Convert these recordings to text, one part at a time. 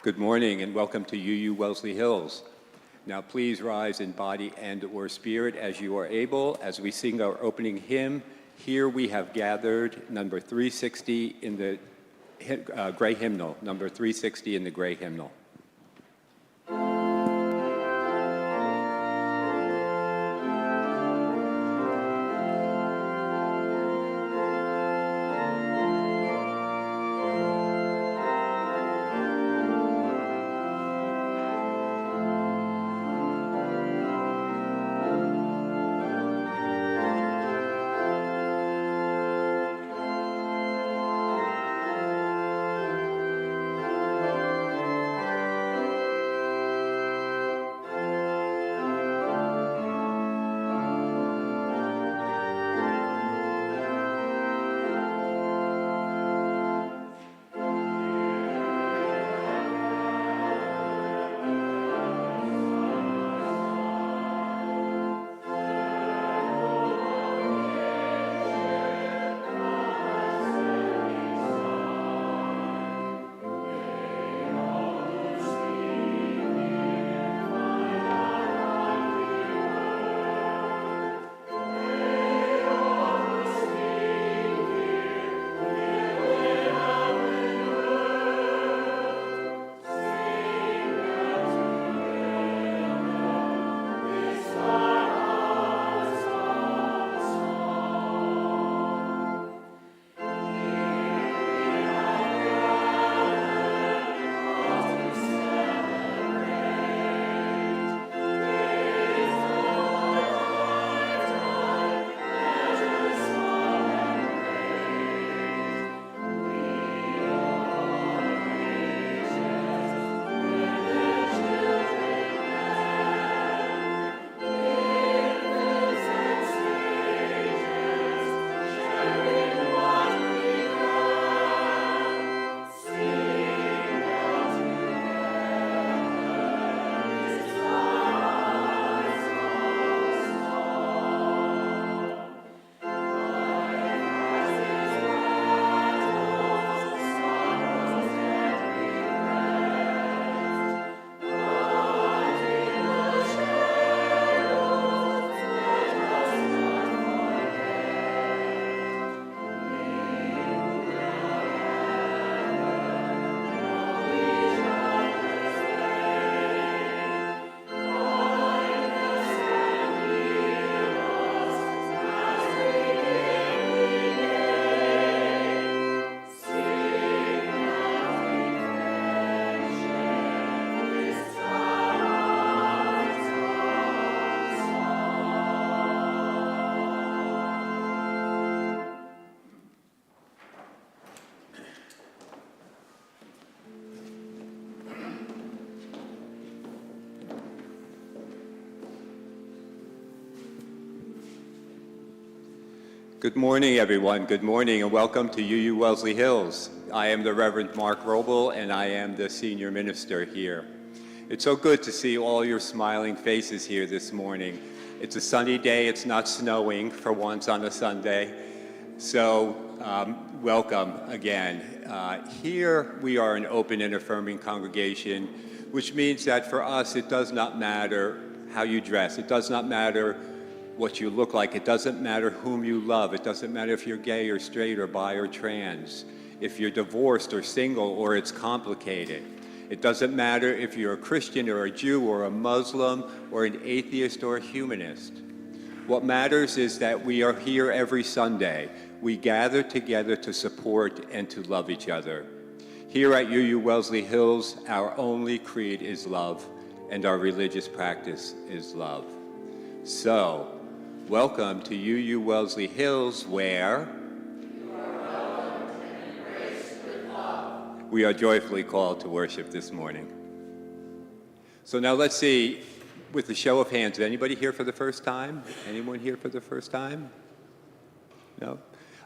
Good morning and welcome to UU Wellesley Hills. Now please rise in body and or spirit as you are able as we sing our opening hymn. Here we have gathered number 360 in the gray hymnal, number 360 in the gray hymnal. Good morning, everyone. Good morning, and welcome to UU Wellesley Hills. I am the Reverend Mark Roble, and I am the senior minister here. It's so good to see all your smiling faces here this morning. It's a sunny day. It's not snowing for once on a Sunday. So welcome again. Here we are an open and affirming congregation, which means that for us, it does not matter how you dress. It does not matter what you look like. It doesn't matter whom you love. It doesn't matter if you're gay or straight or bi or trans, if you're divorced or single or it's complicated. It doesn't matter if you're a Christian or a Jew or a Muslim or an atheist or a humanist. What matters is that we are here every Sunday. We gather together to support and to love each other. Here at UU Wellesley Hills, our only creed is love, and our religious practice is love. So, welcome to UU Wellesley Hills, where you are welcomed and embraced with love. We are joyfully called to worship this morning. So now let's see, with a show of hands, is anybody here for the first time? Anyone here for the first time? No?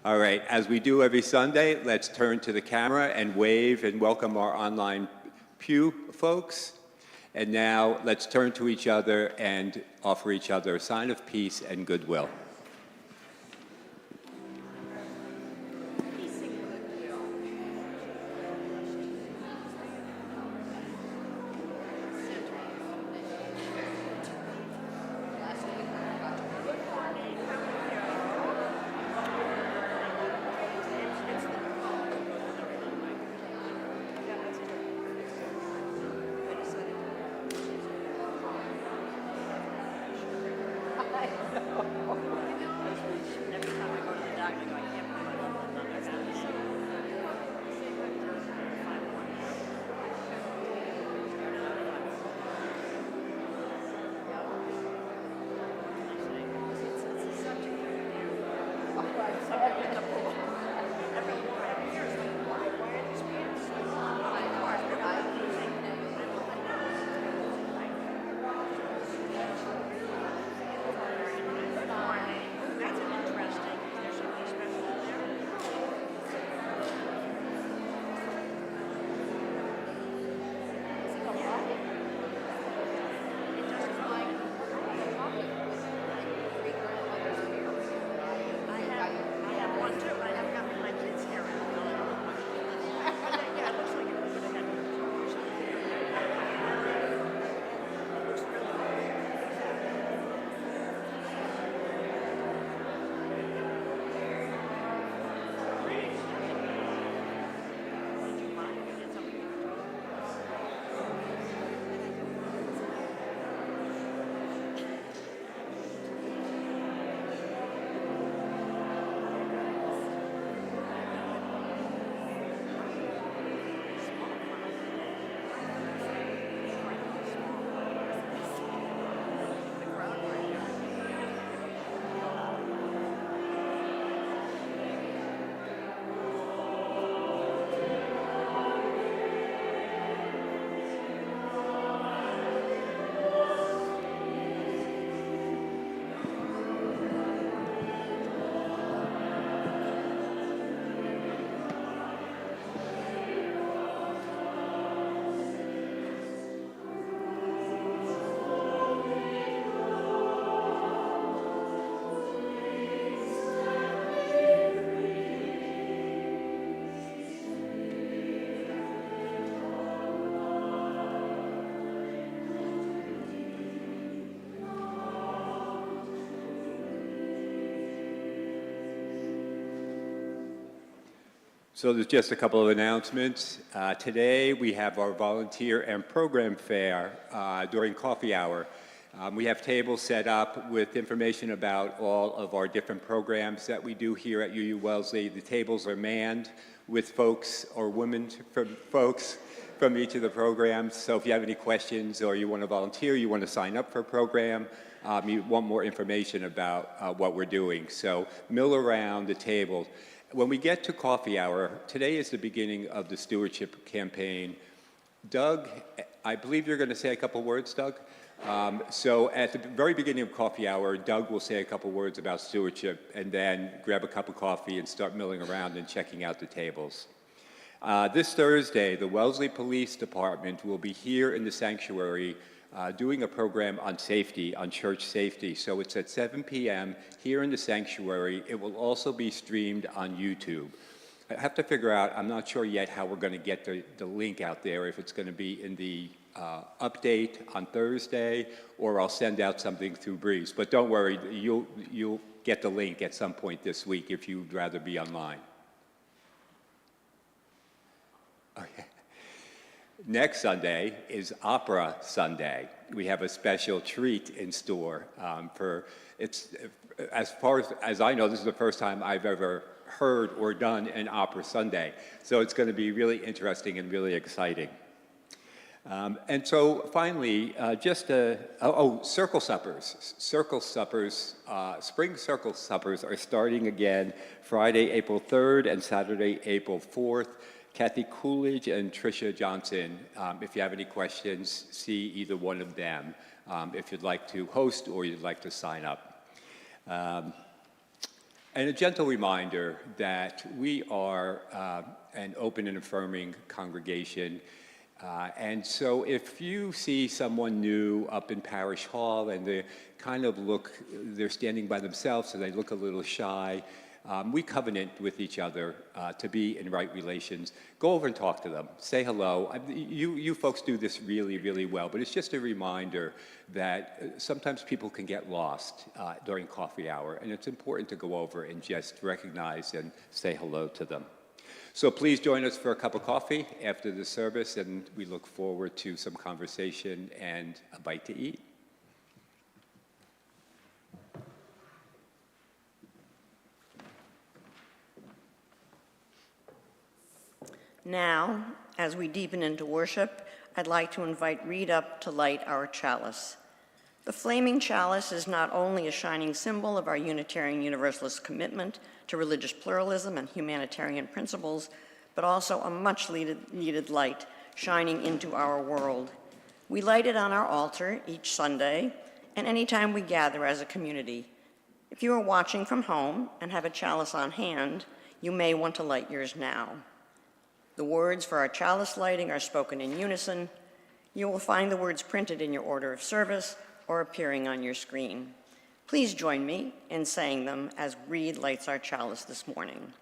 All right, as we do every Sunday, let's turn to the camera and wave and welcome our online pew folks. And now let's turn to each other and offer each other a sign of peace and goodwill. back and I go, I can't believe I love them. That's so that's an interesting. There should be special there. I have one too. I haven't gotten my kids here. I don't know how much. But yeah, it looks like it would have had. It looks really Did you mind? You did something you could do. The crowd right here. So there's just a couple of announcements. Today we have our volunteer and program fair during coffee hour. We have tables set up with information about all of our different programs that we do here at UU Wellesley. The tables are manned with folks or women from folks from each of the programs. So if you have any questions or you want to volunteer, you want to sign up for a program, you want more information about what we're doing. So mill around the table. When we get to coffee hour, today is the beginning of the stewardship campaign. Doug, I believe you're going to say a couple words, Doug. So at the very beginning of coffee hour, Doug will say a couple words about stewardship and then grab a cup of coffee and start milling around and checking out the tables. This Thursday, the Wellesley Police Department will be here in the sanctuary doing a program on safety, on church safety. So it's at 7 p.m. here in the sanctuary. It will also be streamed on YouTube. I have to figure out, I'm not sure yet how we're going to get the link out there, if it's going to be in the update on Thursday, or I'll send out something through Breeze. But don't worry, you'll get the link at some point this week if you'd rather be online. Okay. Next Sunday is Opera Sunday. We have a special treat in store as far as I know, this is the first time I've ever heard or done an Opera Sunday. So it's going to be really interesting and really exciting. And so finally, circle suppers. Circle suppers, spring circle suppers are starting again Friday, April 3rd and Saturday, April 4th. Kathy Coolidge and Tricia Johnson, if you have any questions, see either one of them if you'd like to host or you'd like to sign up. And a gentle reminder that we are an open and affirming congregation. And so if you see someone new up in Parish Hall and they're standing by themselves and they look a little shy, we covenant with each other to be in right relations. Go over and talk to them. Say hello. You folks do this really, really well, but it's just a reminder that sometimes people can get lost during coffee hour, and it's important to go over and just recognize and say hello to them. So please join us for a cup of coffee after the service, and we look forward to some conversation and a bite to eat. Now, as we deepen into worship, I'd like to invite Reed up to light our chalice. The flaming chalice is not only a shining symbol of our Unitarian Universalist commitment to religious pluralism and humanitarian principles, but also a much needed light shining into our world. We light it on our altar each Sunday and anytime we gather as a community. If you are watching from home and have a chalice on hand, you may want to light yours now. The words for our chalice lighting are spoken in unison. You will find the words printed in your order of service or appearing on your screen. Please join me in saying them as Reed lights our chalice this morning.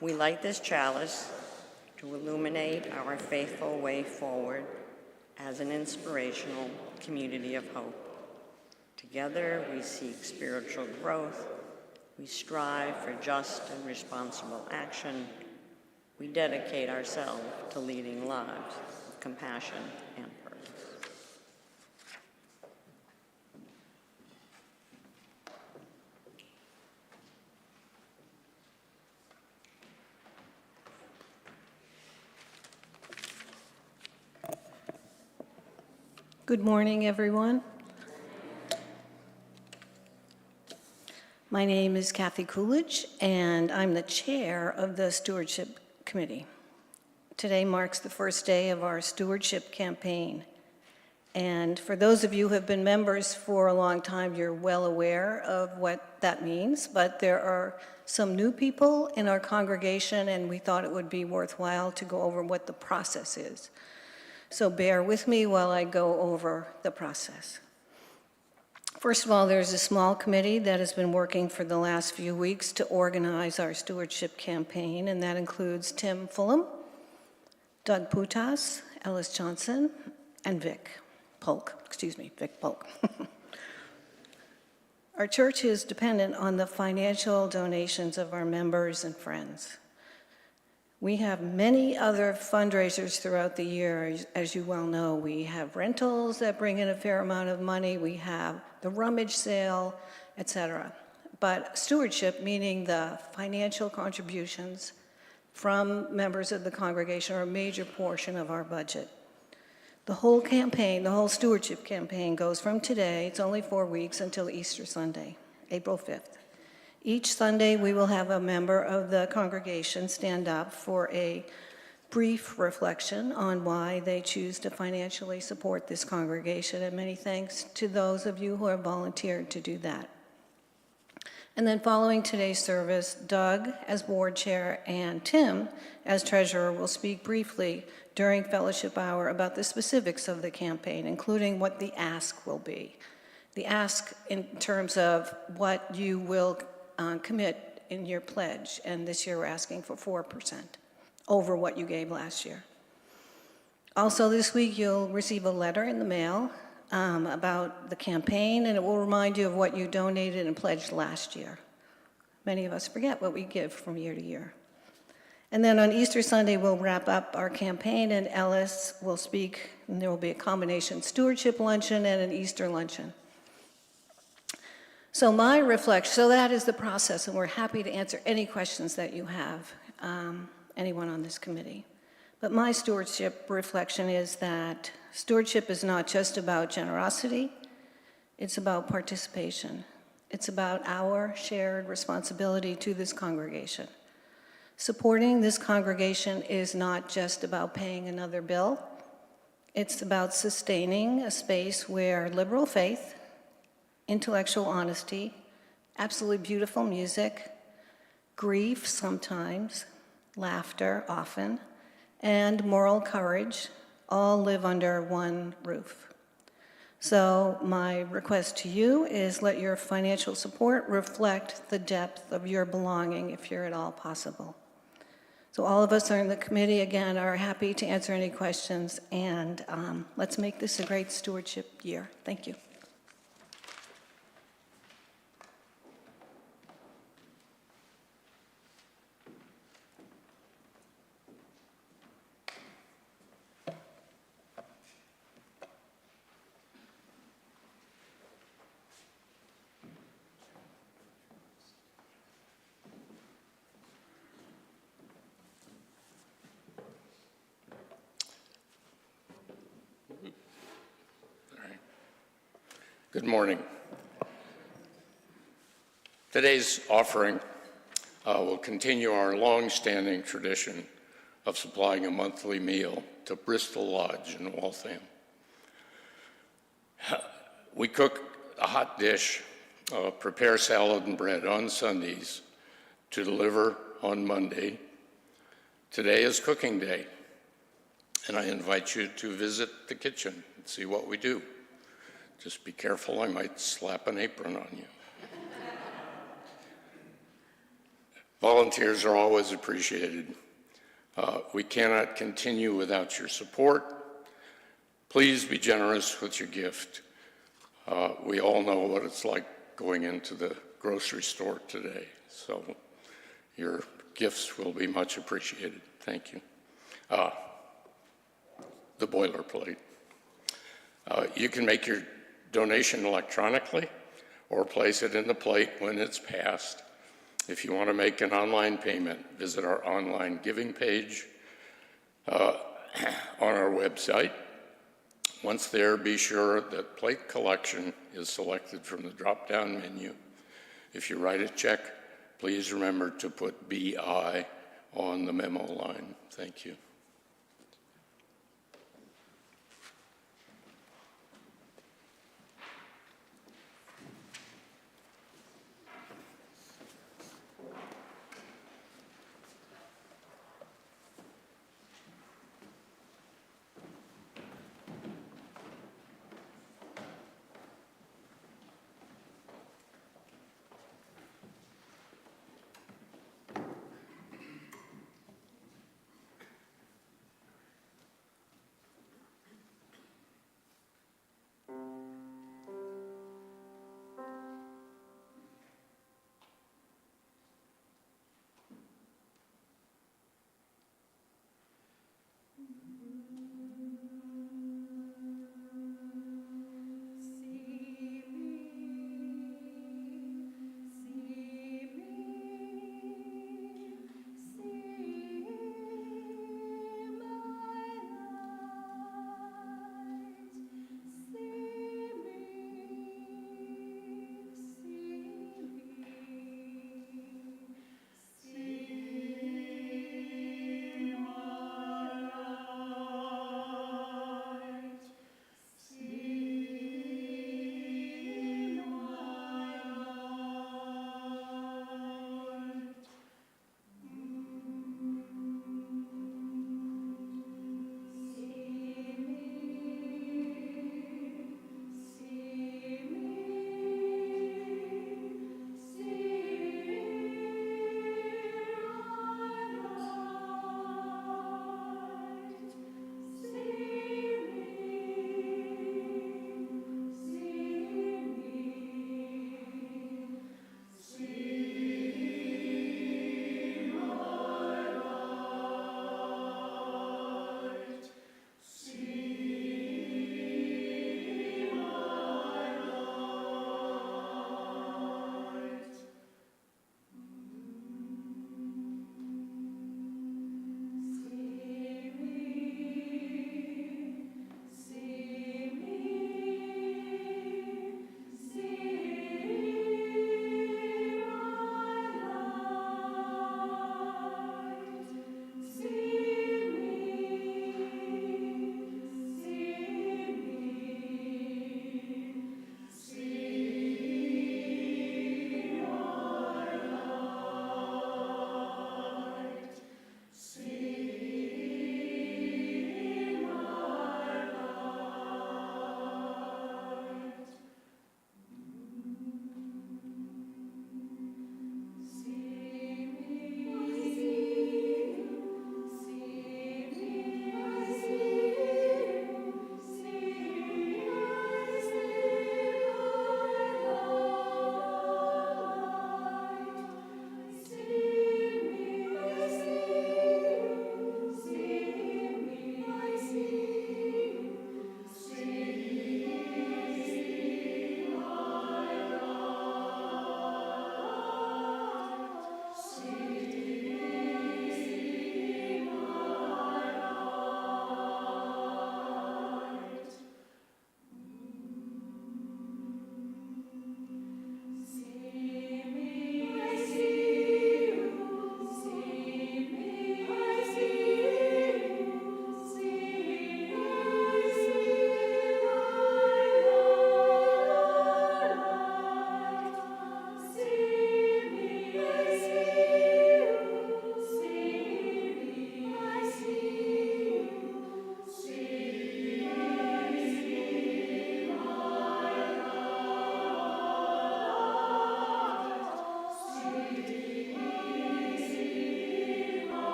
We light this chalice to illuminate our faithful way forward as an inspirational community of hope. Together, we seek spiritual growth. We strive for just and responsible action. We dedicate ourselves to leading lives of compassion and purpose. Good morning, everyone. My name is Kathy Coolidge, and I'm the chair of the Stewardship Committee. Today marks the first day of our stewardship campaign. And for those of you who have been members for a long time, you're well aware of what that means, but there are some new people in our congregation, and we thought it would be worthwhile to go over what the process is. So bear with me while I go over the process. First of all, there's a small committee that has been working for the last few weeks to organize our stewardship campaign, and that includes Tim Fulham, Doug Putas, Ellis Johnson, and Vic Polk. Our church is dependent on the financial donations of our members and friends. We have many other fundraisers throughout the year, as you well know. We have rentals that bring in a fair amount of money. We have the rummage sale, etc. But stewardship, meaning the financial contributions from members of the congregation, are a major portion of our budget. The whole campaign, the whole stewardship campaign, goes from today, it's only 4 weeks, until Easter Sunday, April 5th. Each Sunday, we will have a member of the congregation stand up for a brief reflection on why they choose to financially support this congregation, and many thanks to those of you who have volunteered to do that. And then following today's service, Doug, as board chair, and Tim, as treasurer, will speak briefly during fellowship hour about the specifics of the campaign, including what the ask will be. The ask in terms of what you will commit in your pledge, and this year we're asking for 4% over what you gave last year. Also this week you'll receive a letter in the mail about the campaign, and it will remind you of what you donated and pledged last year. Many of us forget what we give from year to year. And then on Easter Sunday we'll wrap up our campaign, and Ellis will speak, and there will be a combination stewardship luncheon and an Easter luncheon. So my reflection, so that is the process, and we're happy to answer any questions that you have, anyone on this committee. But my stewardship reflection is that stewardship is not just about generosity, it's about participation. It's about our shared responsibility to this congregation. Supporting this congregation is not just about paying another bill, it's about sustaining a space where liberal faith, intellectual honesty, absolutely beautiful music, grief sometimes, laughter often, and moral courage all live under one roof. So my request to you is let your financial support reflect the depth of your belonging, if you're at all possible. So all of us are in the committee, again, are happy to answer any questions, and let's make this a great stewardship year. Thank you. Good morning. Today's offering will continue our long-standing tradition of supplying a monthly meal to Bristol Lodge in Waltham. We cook a hot dish, prepare salad and bread on Sundays to deliver on Monday. Today is cooking day, and I invite you to visit the kitchen and see what we do. Just be careful, I might slap an apron on you. Volunteers are always appreciated. We cannot continue without your support. Please be generous with your gift. We all know what it's like going into the grocery store today, so your gifts will be much appreciated. Thank you. The boilerplate. You can make your donation electronically or place it in the plate when it's passed. If you want to make an online payment, visit our online giving page on our website. Once there, be sure that plate collection is selected from the drop-down menu. If you write a check, please remember to put BI on the memo line. Thank you.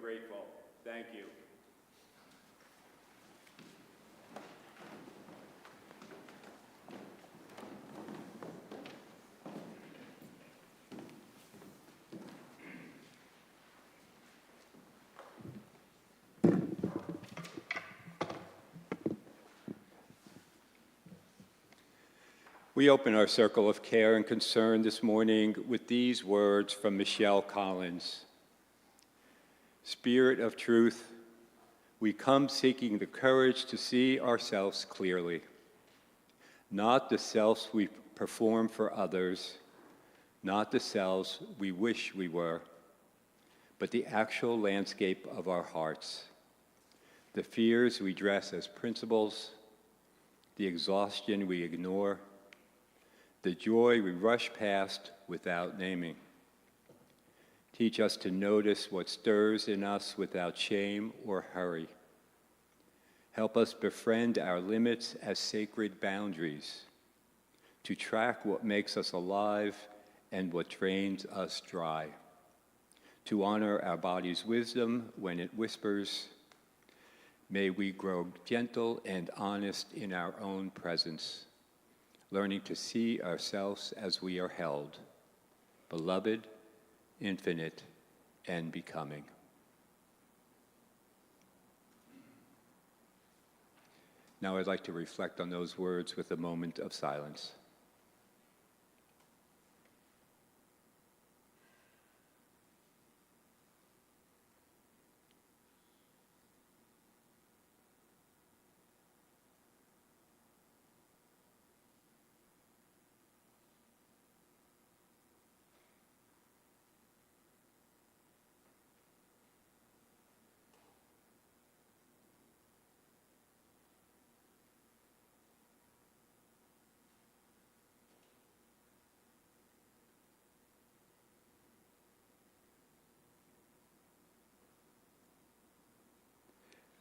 grateful. Thank you. We open our circle of care and concern this morning with these words from Michelle Collins. Spirit of truth, we come seeking the courage to see ourselves clearly, not the selves we perform for others, not the selves we wish we were, but the actual landscape of our hearts, the fears we dress as principles, the exhaustion we ignore, the joy we rush past without naming. Teach us to notice what stirs in us without shame or hurry. Help us befriend our limits as sacred boundaries, to track what makes us alive and what drains us dry, to honor our body's wisdom when it whispers. May we grow gentle and honest in our own presence, learning to see ourselves as we are held, beloved, infinite, and becoming. Now I'd like to reflect on those words with a moment of silence.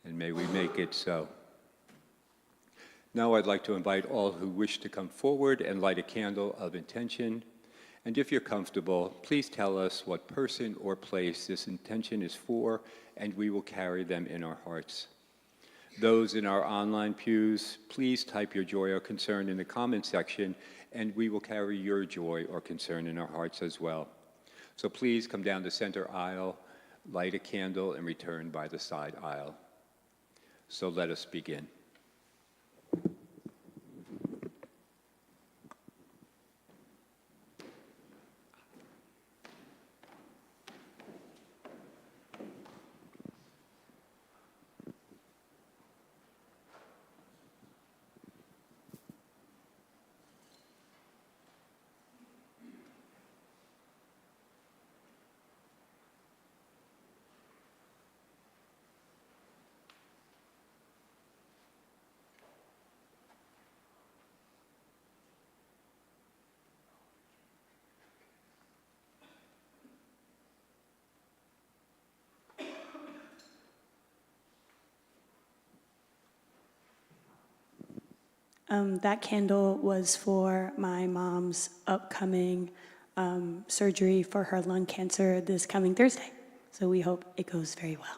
And may we make it so. Now I'd like to invite all who wish to come forward and light a candle of intention. And if you're comfortable, please tell us what person or place this intention is for, and we will carry them in our hearts. Those in our online pews, please type your joy or concern in the comment section, and we will carry your joy or concern in our hearts as well. So please come down the center aisle, light a candle, and return by the side aisle. So let us begin. That candle was for my mom's upcoming surgery for her lung cancer this coming Thursday. So we hope it goes very well.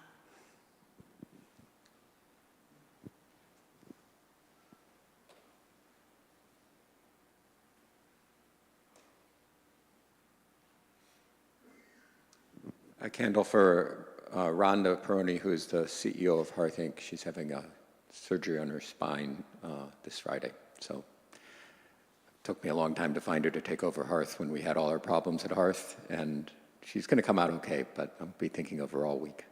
A candle for Rhonda Peroni, who is the CEO of Hearth Inc. She's having a surgery on her spine this Friday. So it took me a long time to find her to take over Hearth when we had all our problems at Hearth. And she's going to come out okay, but I'll be thinking of her all week.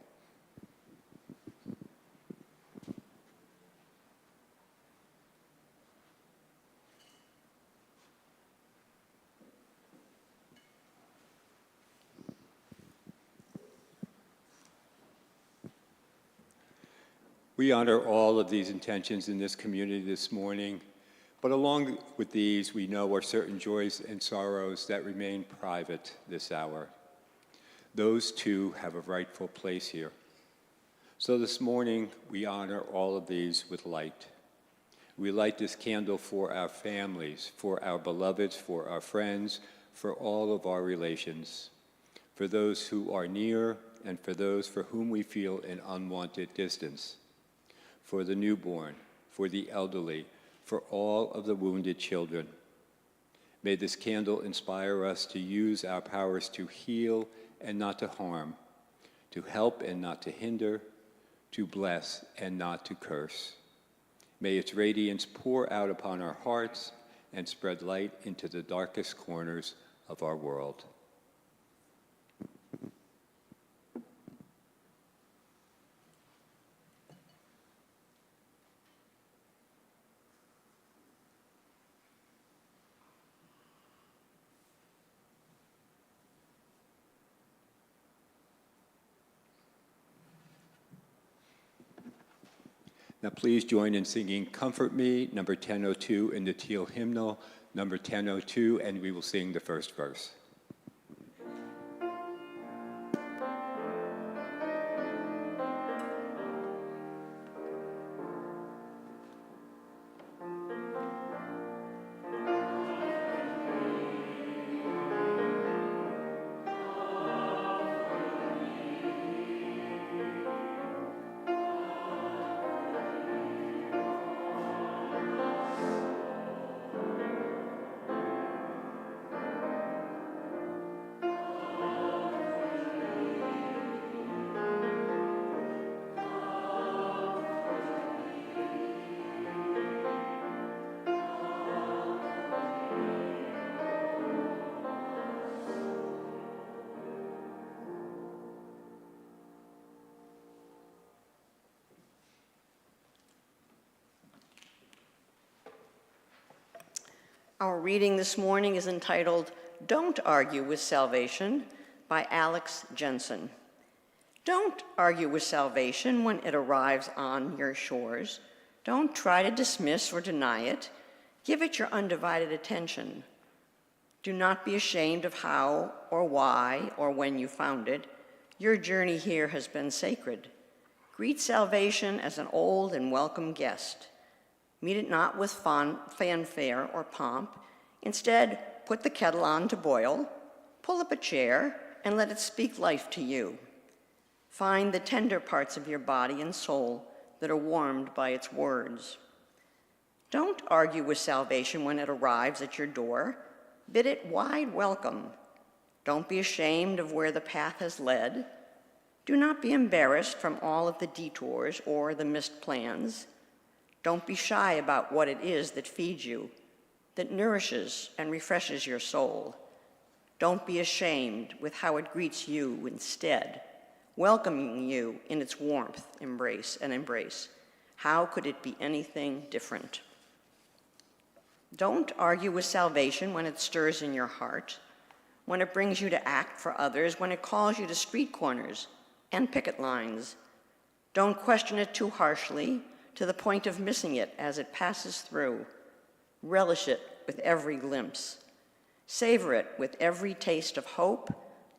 We honor all of these intentions in this community this morning, but along with these, we know are certain joys and sorrows that remain private this hour. Those too have a rightful place here. So this morning, we honor all of these with light. We light this candle for our families, for our beloveds, for our friends, for all of our relations, for those who are near and for those for whom we feel an unwanted distance, for the newborn, for the elderly, for all of the wounded children. May this candle inspire us to use our powers to heal and not to harm, to help and not to hinder, to bless and not to curse. May its radiance pour out upon our hearts and spread light into the darkest corners of our world. Now please join in singing Comfort Me, number 1002 in the Teal hymnal, number 1002, and we will sing the first verse. Our reading this morning is entitled, Don't Argue with Salvation by Alex Jensen. Don't argue with salvation when it arrives on your shores. Don't try to dismiss or deny it. Give it your undivided attention. Do not be ashamed of how or why or when you found it. Your journey here has been sacred. Greet salvation as an old and welcome guest. Meet it not with fanfare or pomp. Instead, put the kettle on to boil, pull up a chair, and let it speak life to you. Find the tender parts of your body and soul that are warmed by its words. Don't argue with salvation when it arrives at your door. Bid it wide welcome. Don't be ashamed of where the path has led. Do not be embarrassed from all of the detours or the missed plans. Don't be shy about what it is that feeds you, that nourishes and refreshes your soul. Don't be ashamed with how it greets you instead, welcoming you in its warmth, embrace. How could it be anything different? Don't argue with salvation when it stirs in your heart, when it brings you to act for others, when it calls you to street corners and picket lines. Don't question it too harshly, to the point of missing it as it passes through. Relish it with every glimpse. Savor it with every taste of hope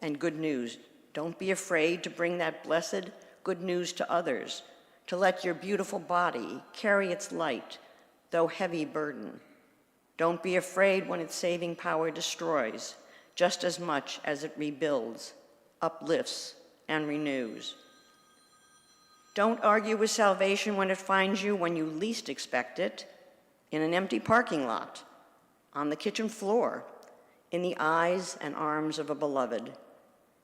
and good news. Don't be afraid to bring that blessed good news to others, to let your beautiful body carry its light, though heavy burden. Don't be afraid when its saving power destroys, just as much as it rebuilds, uplifts, and renews. Don't argue with salvation when it finds you when you least expect it, in an empty parking lot, on the kitchen floor, in the eyes and arms of a beloved.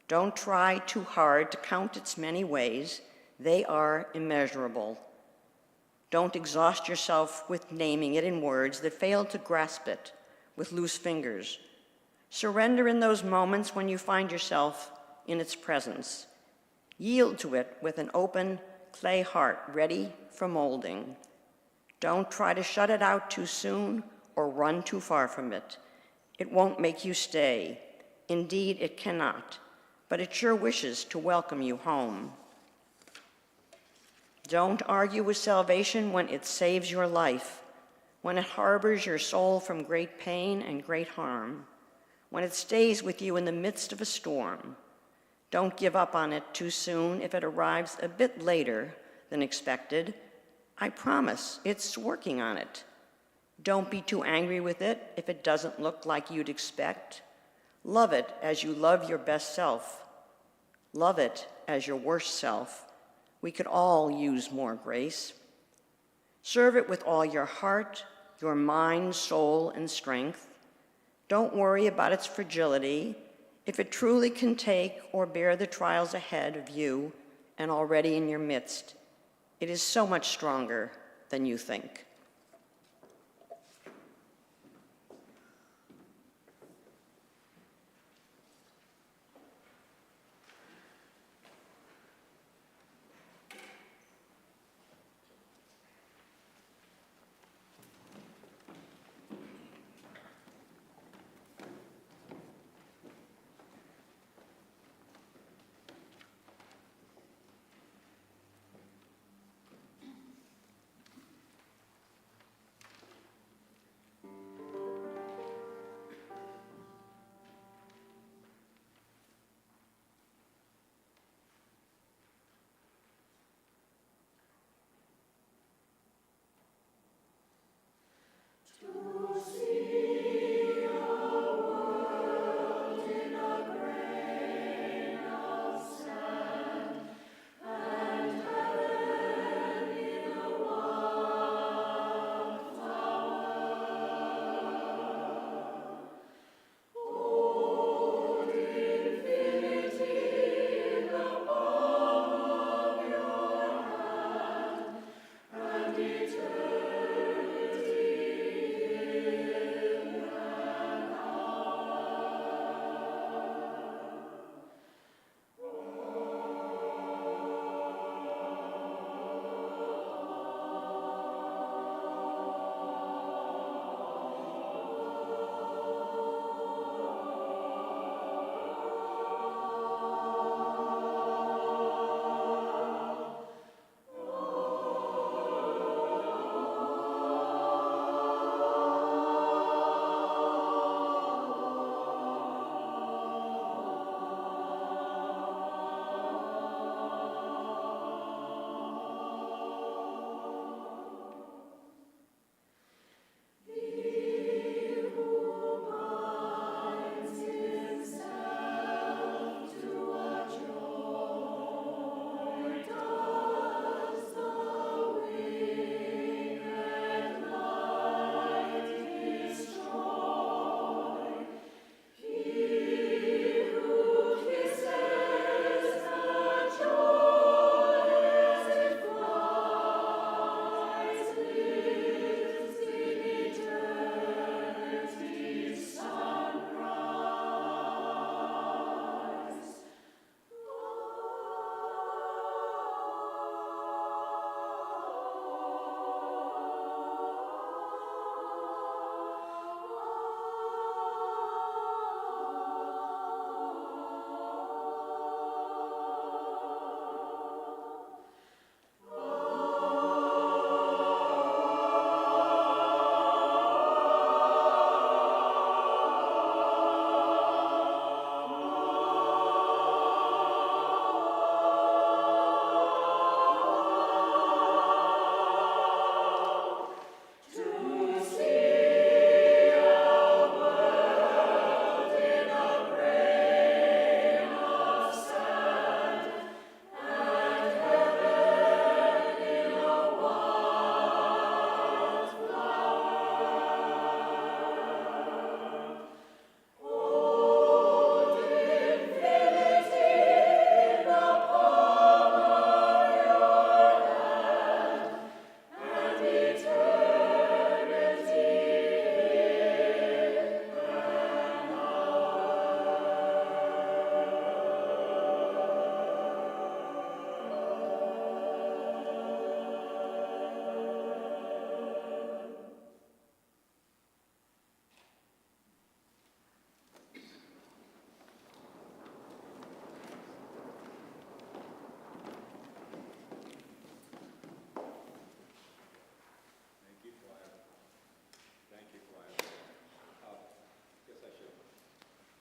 Don't try too hard to count its many ways. They are immeasurable. Don't exhaust yourself with naming it in words that fail to grasp it with loose fingers. Surrender in those moments when you find yourself in its presence. Yield to it with an open, clay heart ready for molding. Don't try to shut it out too soon or run too far from it. It won't make you stay. Indeed, it cannot, but it sure wishes to welcome you home. Don't argue with salvation when it saves your life, when it harbors your soul from great pain and great harm, when it stays with you in the midst of a storm. Don't give up on it too soon if it arrives a bit later than expected. I promise it's working on it. Don't be too angry with it if it doesn't look like you'd expect. Love it as you love your best self. Love it as your worst self. We could all use more grace. Serve it with all your heart, your mind, soul, and strength. Don't worry about its fragility. If it truly can take or bear the trials ahead of you and already in your midst, it is so much stronger than you think.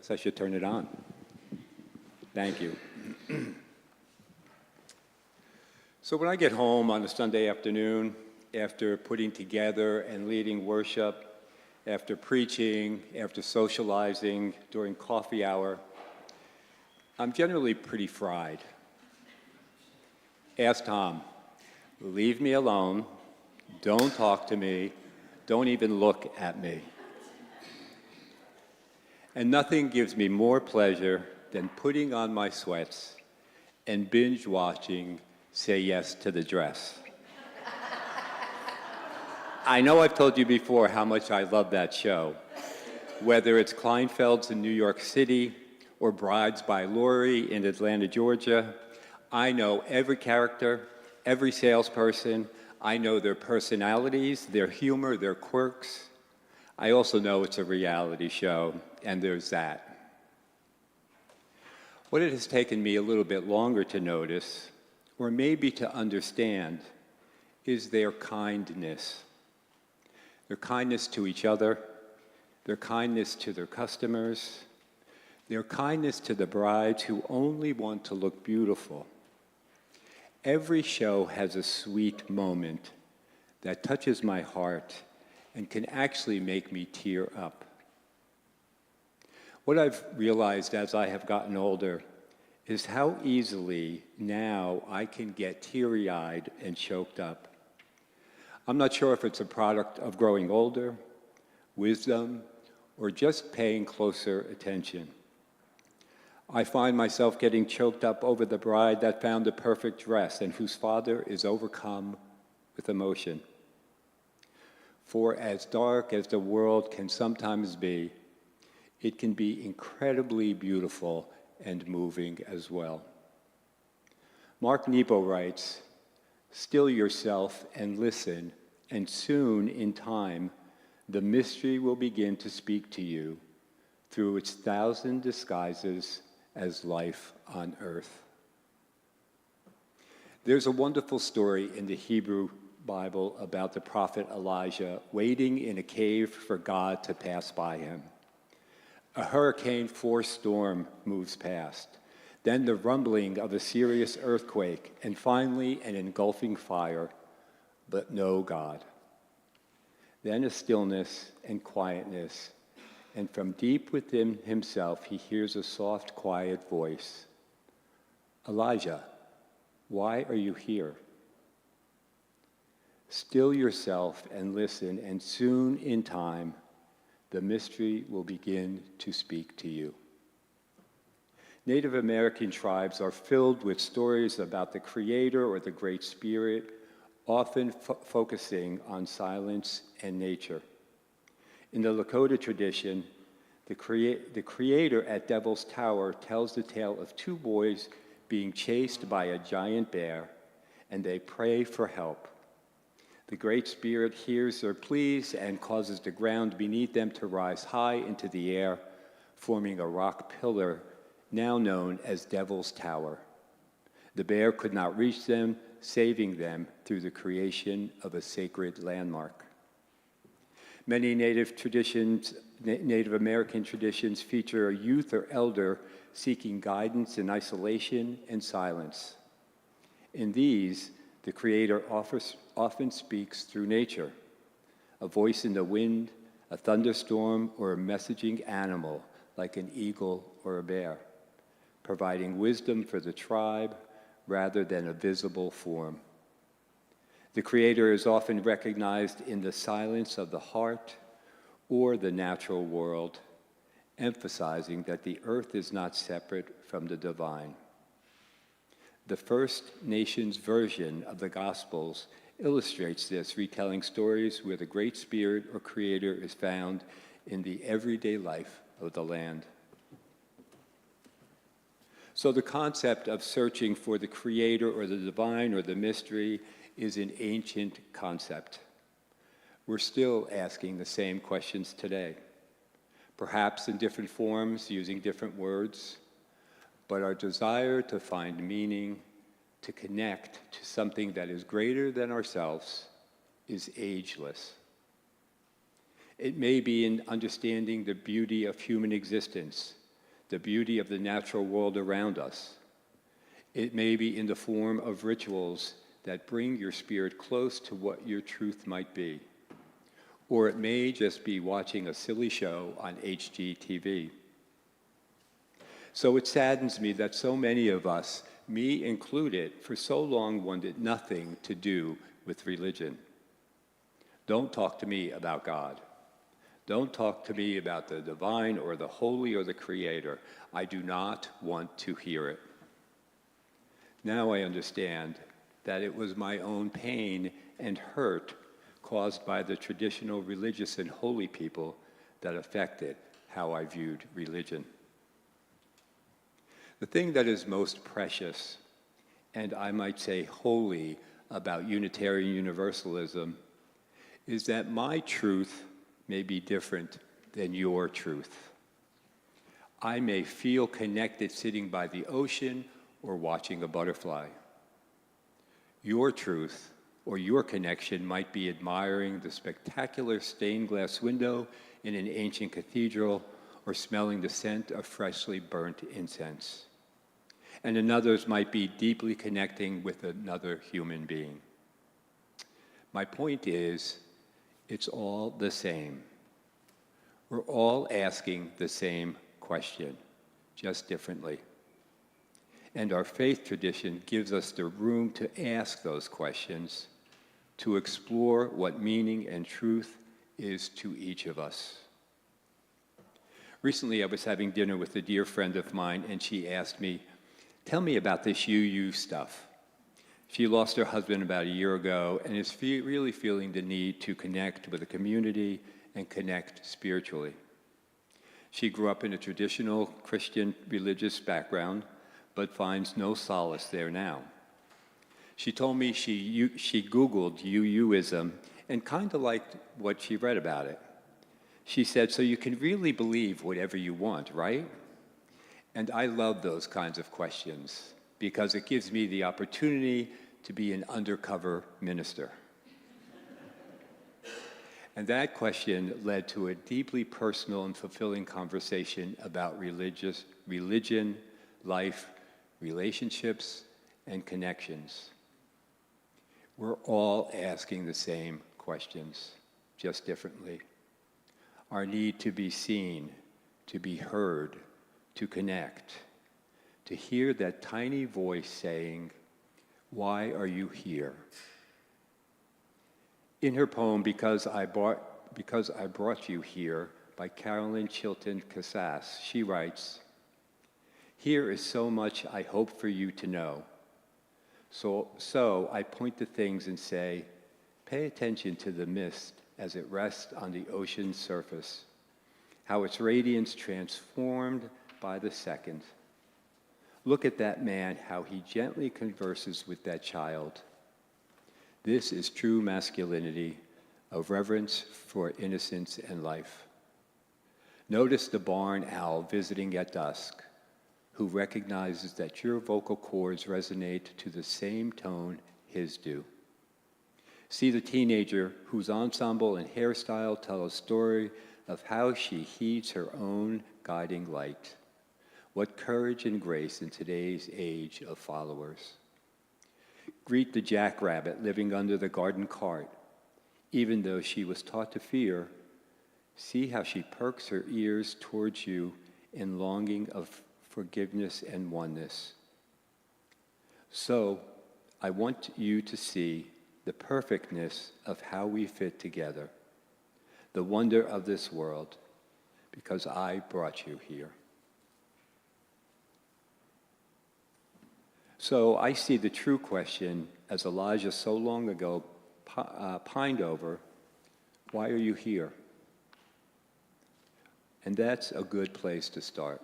So I should turn it on. Thank you. So when I get home on a Sunday afternoon, after putting together and leading worship, after preaching, after socializing during coffee hour, I'm generally pretty fried. Ask Tom. Leave me alone. Don't talk to me. Don't even look at me. And nothing gives me more pleasure than putting on my sweats and binge watching Say Yes to the Dress. I know I've told you before how much I love that show. Whether it's Kleinfeld's in New York City or Brides by Lori in Atlanta, Georgia, I know every character, every salesperson. I know their personalities, their humor, their quirks. I also know it's a reality show, and there's that. What it has taken me a little bit longer to notice, or maybe to understand, is their kindness. Their kindness to each other, their kindness to their customers, their kindness to the brides who only want to look beautiful. Every show has a sweet moment that touches my heart and can actually make me tear up. What I've realized as I have gotten older is how easily now I can get teary-eyed and choked up. I'm not sure if it's a product of growing older, wisdom, or just paying closer attention. I find myself getting choked up over the bride that found the perfect dress and whose father is overcome with emotion. For as dark as the world can sometimes be, it can be incredibly beautiful and moving as well. Mark Nebo writes, "Still yourself and listen, and soon in time, the mystery will begin to speak to you through its 1,000 disguises as life on earth." There's a wonderful story in the Hebrew Bible about the prophet Elijah waiting in a cave for God to pass by him. A hurricane-force storm moves past, then the rumbling of a serious earthquake, and finally an engulfing fire, but no God. Then a stillness and quietness, and from deep within himself he hears a soft, quiet voice. "Elijah, why are you here?" Still yourself and listen, and soon in time, the mystery will begin to speak to you. Native American tribes are filled with stories about the Creator or the Great Spirit, often focusing on silence and nature. In the Lakota tradition, the Creator at Devil's Tower tells the tale of two boys being chased by a giant bear, and they pray for help. The Great Spirit hears their pleas and causes the ground beneath them to rise high into the air, forming a rock pillar now known as Devil's Tower. The bear could not reach them, saving them through the creation of a sacred landmark. Many Native American traditions feature a youth or elder seeking guidance in isolation and silence. In these, the Creator often speaks through nature, a voice in the wind, a thunderstorm, or a messaging animal like an eagle or a bear, providing wisdom for the tribe rather than a visible form. The Creator is often recognized in the silence of the heart or the natural world, emphasizing that the earth is not separate from the divine. The First Nations version of the Gospels illustrates this, retelling stories where the Great Spirit or Creator is found in the everyday life of the land. So the concept of searching for the Creator or the divine or the mystery is an ancient concept. We're still asking the same questions today, perhaps in different forms, using different words, but our desire to find meaning, to connect to something that is greater than ourselves, is ageless. It may be in understanding the beauty of human existence, the beauty of the natural world around us. It may be in the form of rituals that bring your spirit close to what your truth might be. Or it may just be watching a silly show on HGTV. So it saddens me that so many of us, me included, for so long wanted nothing to do with religion. Don't talk to me about God. Don't talk to me about the divine or the holy or the creator. I do not want to hear it. Now I understand that it was my own pain and hurt caused by the traditional religious and holy people that affected how I viewed religion. The thing that is most precious, and I might say holy, about Unitarian Universalism is that my truth may be different than your truth. I may feel connected sitting by the ocean or watching a butterfly. Your truth or your connection might be admiring the spectacular stained glass window in an ancient cathedral or smelling the scent of freshly burnt incense. And another's might be deeply connecting with another human being. My point is, it's all the same. We're all asking the same question, just differently. And our faith tradition gives us the room to ask those questions, to explore what meaning and truth is to each of us. Recently, I was having dinner with a dear friend of mine, and she asked me, "Tell me about this UU stuff." She lost her husband about a year ago and is really feeling the need to connect with the community and connect spiritually. She grew up in a traditional Christian religious background, but finds no solace there now. She told me she Googled UUism and kind of liked what she read about it. She said, "So you can really believe whatever you want, right?" And I love those kinds of questions because it gives me the opportunity to be an undercover minister. And that question led to a deeply personal and fulfilling conversation about religion, life, relationships, and connections. We're all asking the same questions, just differently. Our need to be seen, to be heard, to connect, to hear that tiny voice saying, "Why are you here?" In her poem, Because I Brought You Here, by Carolyn Chilton Cassas, she writes, "Here is so much I hope for you to know. So I point to things and say, pay attention to the mist as it rests on the ocean's surface, how its radiance transformed by the second. Look at that man, how he gently converses with that child. This is true masculinity, of reverence for innocence and life. Notice the barn owl visiting at dusk, who recognizes that your vocal cords resonate to the same tone his do. See the teenager whose ensemble and hairstyle tell a story of how she heeds her own guiding light. What courage and grace in today's age of followers. Greet the jackrabbit living under the garden cart. Even though she was taught to fear, see how she perks her ears towards you in longing of forgiveness and oneness. So, I want you to see the perfectness of how we fit together, the wonder of this world, because I brought you here." So I see the true question, as Elijah so long ago pined over, why are you here? And that's a good place to start.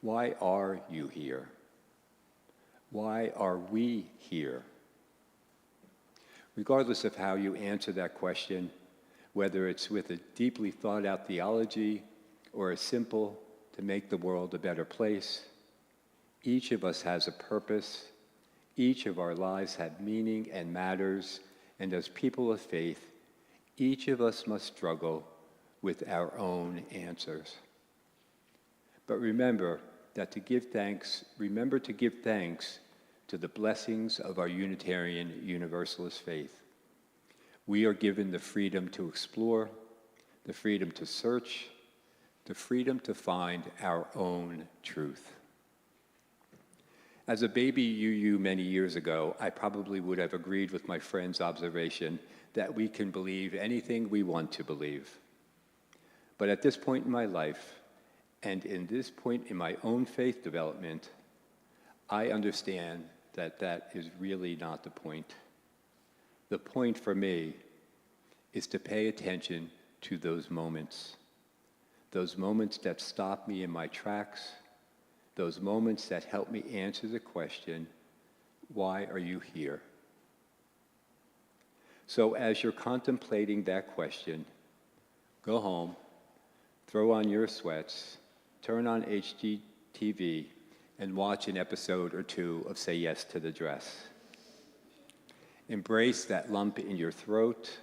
Why are you here? Why are we here? Regardless of how you answer that question, whether it's with a deeply thought out theology or a simple to make the world a better place, each of us has a purpose. Each of our lives have meaning and matters. And as people of faith, each of us must struggle with our own answers. But remember to give thanks to the blessings of our Unitarian Universalist faith. We are given the freedom to explore, the freedom to search, the freedom to find our own truth. As a baby UU many years ago, I probably would have agreed with my friend's observation that we can believe anything we want to believe. But at this point in my life, and in this point in my own faith development, I understand that that is really not the point. The point for me is to pay attention to those moments that stop me in my tracks, those moments that help me answer the question, why are you here? So as you're contemplating that question, go home, throw on your sweats, turn on HGTV, and watch an episode or two of Say Yes to the Dress. Embrace that lump in your throat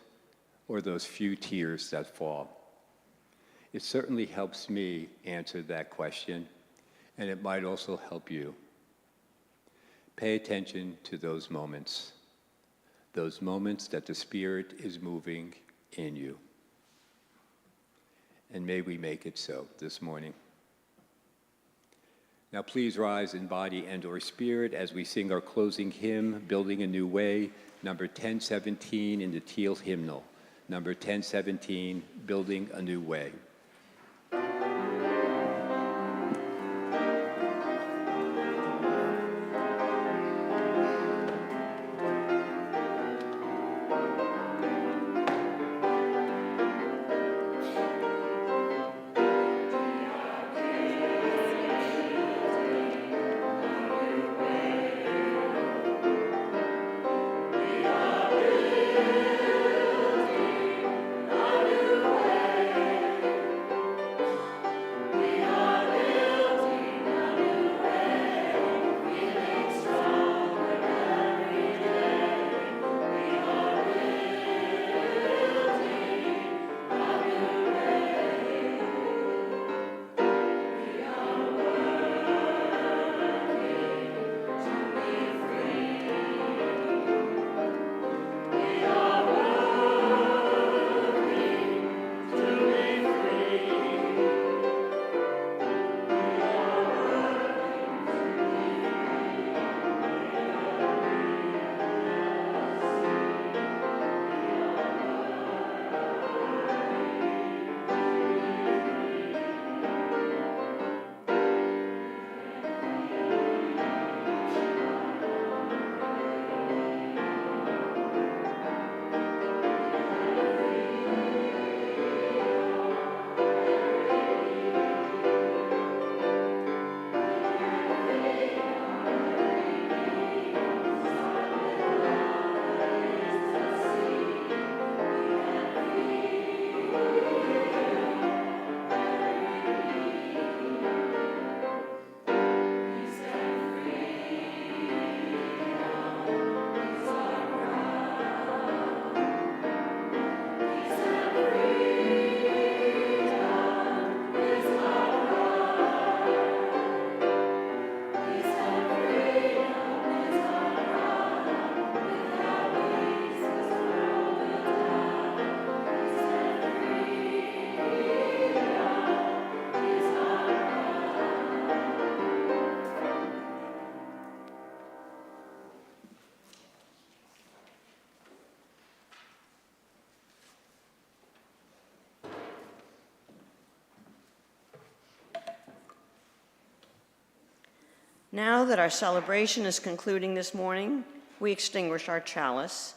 or those few tears that fall. It certainly helps me answer that question, and it might also help you. Pay attention to those moments that the Spirit is moving in you. And may we make it so this morning. Now please rise in body and or spirit as we sing our closing hymn, Building a New Way, number 1017 in the Teal hymnal. Number 1017, Building a New Way. Now that our celebration is concluding this morning, we extinguish our chalice.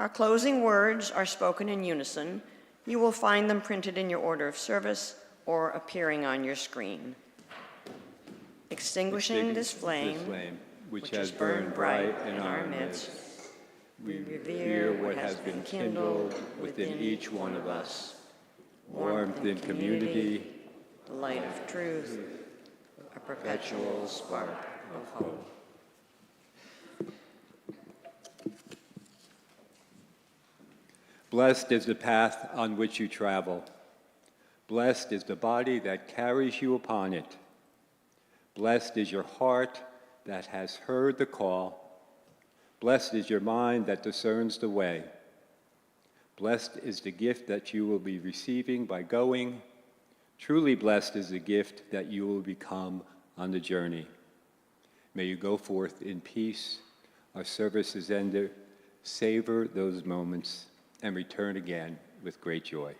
Our closing words are spoken in unison. You will find them printed in your order of service or appearing on your screen. Extinguishing this flame, which has burned bright in our midst, we revere what has been kindled within each one of us. Warmth in community, the light of truth, a perpetual spark of hope. Blessed is the path on which you travel. Blessed is the body that carries you upon it. Blessed is your heart that has heard the call. Blessed is your mind that discerns the way. Blessed is the gift that you will be receiving by going, Truly blessed is the gift that you will become on the journey. May you go forth in peace. Our service is ended. Savor those moments and return again with great joy.